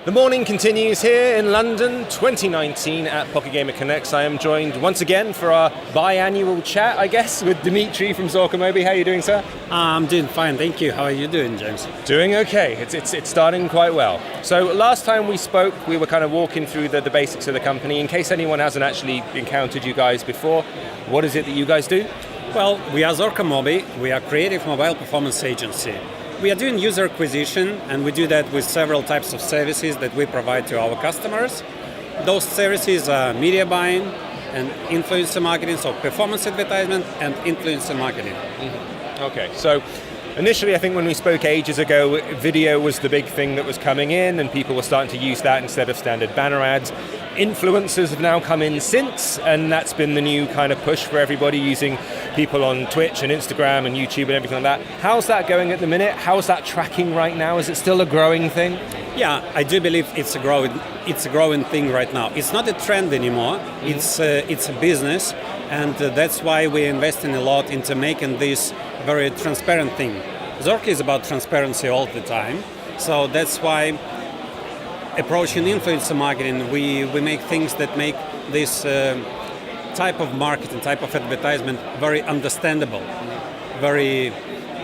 The morning continues here in London, 2019 at Pocket Gamer Connects. I am joined once again for our biannual chat, I guess, with Dmitry from Zorka.Mobi. How are you doing, sir? I'm doing fine, thank you. How are you doing, James? Doing okay. It's starting quite well. So last time we spoke, we were kind of walking through the basics of the company. In case anyone hasn't actually encountered you guys before, what is it that you guys do? Well, we are Zorka.Mobi. We are a creative mobile performance agency. We are doing user acquisition, and we do that with several types of services that we provide to our customers. Those services are media buying and influencer marketing, so performance advertisement and influencer marketing. Mm-hmm. Okay, so initially I think when we spoke ages ago, video was the big thing that was coming in and people were starting to use that instead of standard banner ads. Influencers have now come in since, and that's been the new kind of push for everybody, using people on Twitch and Instagram and YouTube and everything like that. How's that going at the minute? How's that tracking right now? Is it still a growing thing? Yeah, I do believe it's a growing thing right now. It's not a trend anymore. Mm-hmm. It's a business, and that's why we're investing a lot into making this very transparent thing. Zorka is about transparency all the time, so that's why approaching influencer marketing, we make things that make this type of marketing, type of advertisement very understandable, very,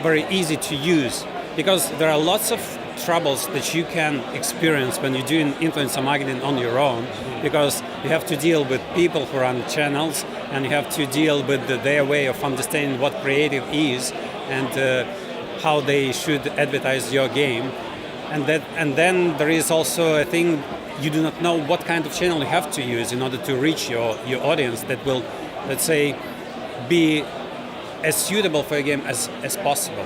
very easy to use, because there are lots of troubles that you can experience when you're doing influencer marketing on your own, because you have to deal with people who run channels, and you have to deal with their way of understanding what creative is and how they should advertise your game. And then there is also a thing, you do not know what kind of channel you have to use in order to reach your audience that will, let's say, be as suitable for your game as possible.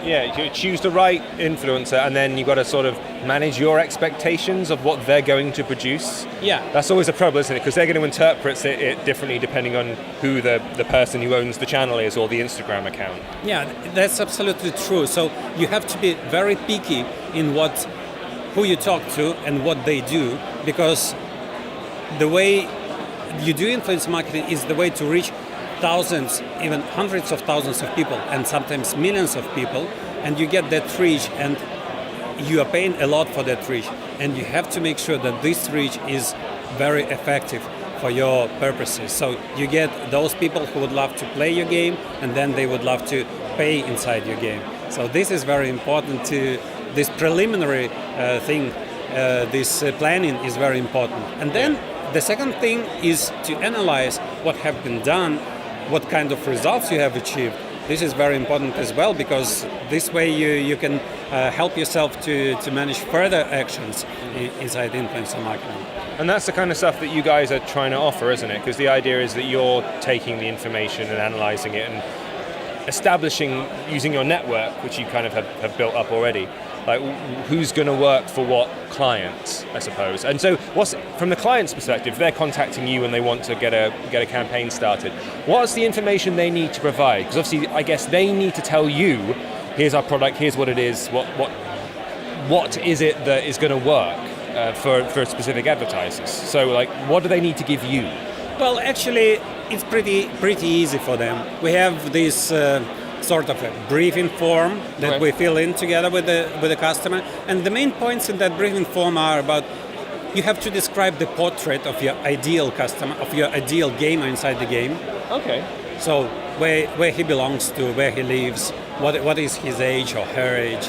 Yeah, you choose the right influencer, and then you've got to sort of manage your expectations of what they're going to produce. Yeah. That's always a problem, isn't it? Because they're going to interpret it differently depending on who the person who owns the channel is or the Instagram account. Yeah, that's absolutely true. So you have to be very picky in who you talk to and what they do, because the way you do influence marketing is the way to reach thousands, even hundreds of thousands of people, and sometimes millions of people, and you get that reach, and you are paying a lot for that reach, and you have to make sure that this reach is very effective for your purposes. So you get those people who would love to play your game, and then they would love to pay inside your game. So this is very important. This preliminary thing, this planning is very important. And then the second thing is to analyze what have been done, what kind of results you have achieved. This is very important as well, because this way you can help yourself to manage further actions inside influencer marketing. And that's the kind of stuff that you guys are trying to offer, isn't it? Because the idea is that you're taking the information and analysing it and establishing, using your network, which you kind of have built up already, like who's going to work for what clients, I suppose. And so from the client's perspective, they're contacting you and they want to get a campaign started. What's the information they need to provide? Because obviously, I guess they need to tell you, here's our product, here's what it is, what is it that is going to work for specific advertisers. So like, what do they need to give you? Well, actually, it's pretty easy for them. We have this sort of a briefing form that we fill in together with the customer, and the main points in that briefing form are about, you have to describe the portrait of your ideal customer, of your ideal gamer inside the game. Okay. So where he belongs to, where he lives, what is his age or her age.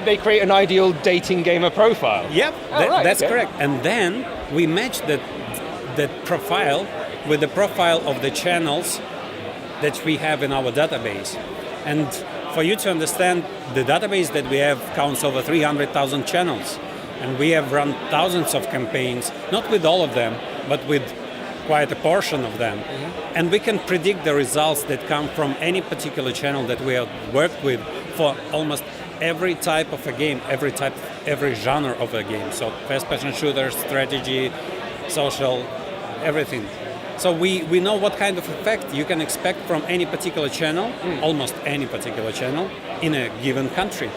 They create an ideal dating gamer profile. Yep, that's correct. And then we match that profile with the profile of the channels that we have in our database. And for you to understand, the database that we have counts over 300,000 channels. And we have run thousands of campaigns, not with all of them, but with quite a portion of them. Mm-hmm. And we can predict the results that come from any particular channel that we have worked with for almost every type of a game, every genre of a game. So first-person shooter, strategy, social, everything. So we know what kind of effect you can expect from any particular channel, almost any particular channel, in a given country.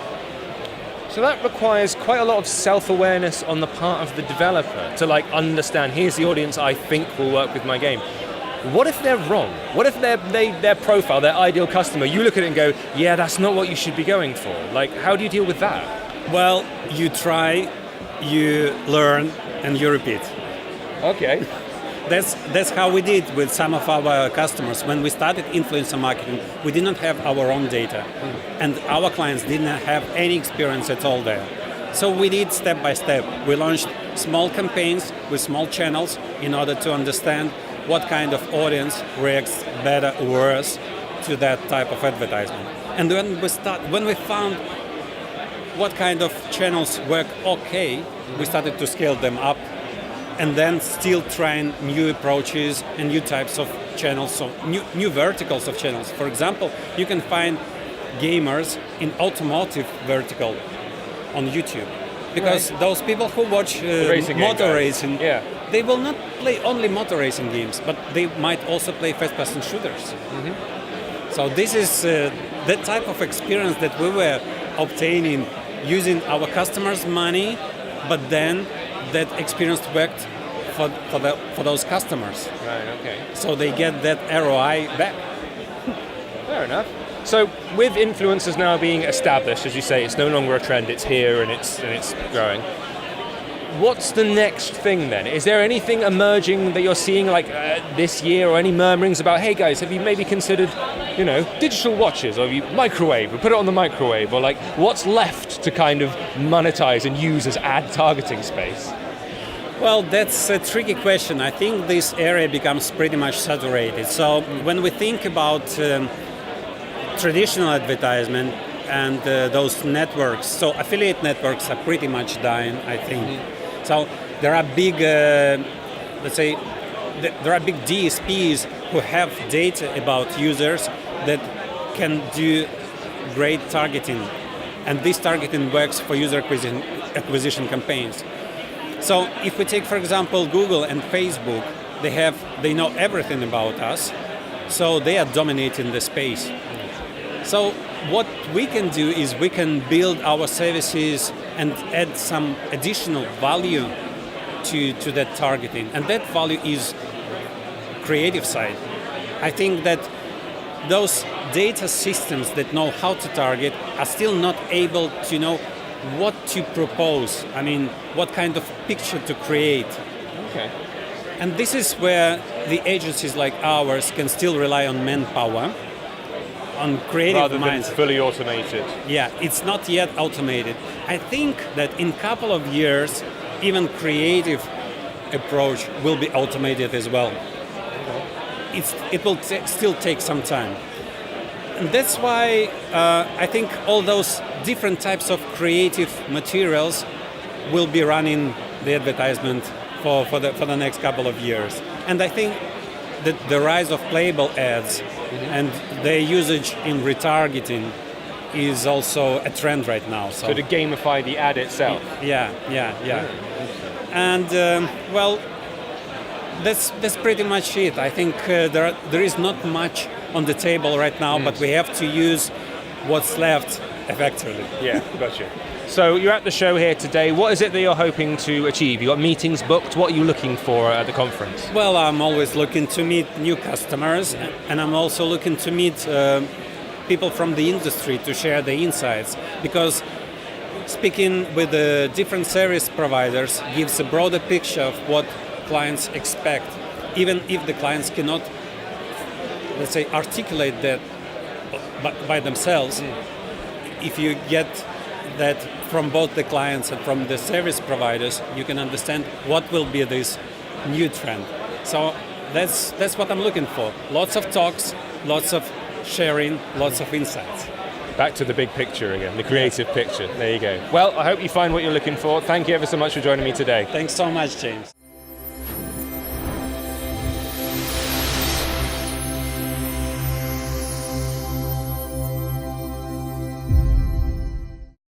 So that requires quite a lot of self-awareness on the part of the developer to understand, here's the audience I think will work with my game. What if they're wrong? What if their profile, their ideal customer, you look at it and go, yeah, that's not what you should be going for? How do you deal with that? Well, you try you learn and you repeat. Okay. That's how we did with some of our customers. When we started influencer marketing, we did not have our own data, and our clients did not have any experience at all there. So we did step by step. We launched small campaigns with small channels in order to understand what kind of audience reacts better or worse to that type of advertisement. And when we found what kind of channels work okay, we started to scale them up, and then still trying new approaches and new types of channels, so new verticals of channels. For example, you can find gamers in automotive vertical on YouTube, because those people who watch motor racing, they will not play only motor racing games, but they might also play first-person shooters. So this is the type of experience that we were obtaining using our customers' money, but then that experience worked for those customers. Right, okay. So they get that ROI back. Fair enough. So with influencers now being established, as you say, it's no longer a trend, it's here and it's growing. What's the next thing then? Is there anything emerging that you're seeing like this year, or any murmurings about, hey guys, have you maybe considered, digital watches, or have you microwave, or put it on the microwave, or like what's left to kind of monetize and use as ad targeting space? Well, that's a tricky question. I think this area becomes pretty much saturated. So when we think about traditional advertisement and those networks, so affiliate networks are pretty much dying, I think. So there are big, let's say, there are big DSPs who have data about users that can do great targeting, and this targeting works for user acquisition campaigns. So if we take, for example, Google and Facebook, they know everything about us, so they are dominating the space. So what we can do is we can build our services and add some additional value to that targeting, and that value is creative side. I think that those data systems that know how to target are still not able to know what to propose. I mean, what kind of picture to create. Okay. And this is where the agencies like ours can still rely on manpower, on creative minds. Than fully automated. Yeah, it's not yet automated. I think that in a couple of years, even creative approach will be automated as well. It will still take some time. And that's why I think all those different types of creative materials will be running the advertisement for the next couple of years. And I think that the rise of playable ads and their usage in retargeting is also a trend right now. So to gamify the ad itself. Yeah. And well, that's pretty much it. I think there is not much on the table right now, but we have to use what's left effectively. Yeah, gotcha. So you're at the show here today. What is it that you're hoping to achieve? You got meetings booked. What are you looking for at the conference? Well, I'm always looking to meet new customers, and I'm also looking to meet people from the industry to share the insights, because speaking with the different service providers gives a broader picture of what clients expect, even if the clients cannot, let's say, articulate that by themselves. If you get that from both the clients and from the service providers, you can understand what will be this new trend. So that's what I'm looking for. Lots of talks, lots of sharing, lots of insights. Back to the big picture again, the creative picture. There you go. Well, I hope you find what you're looking for. Thank you ever so much for joining me today. Thanks so much, James.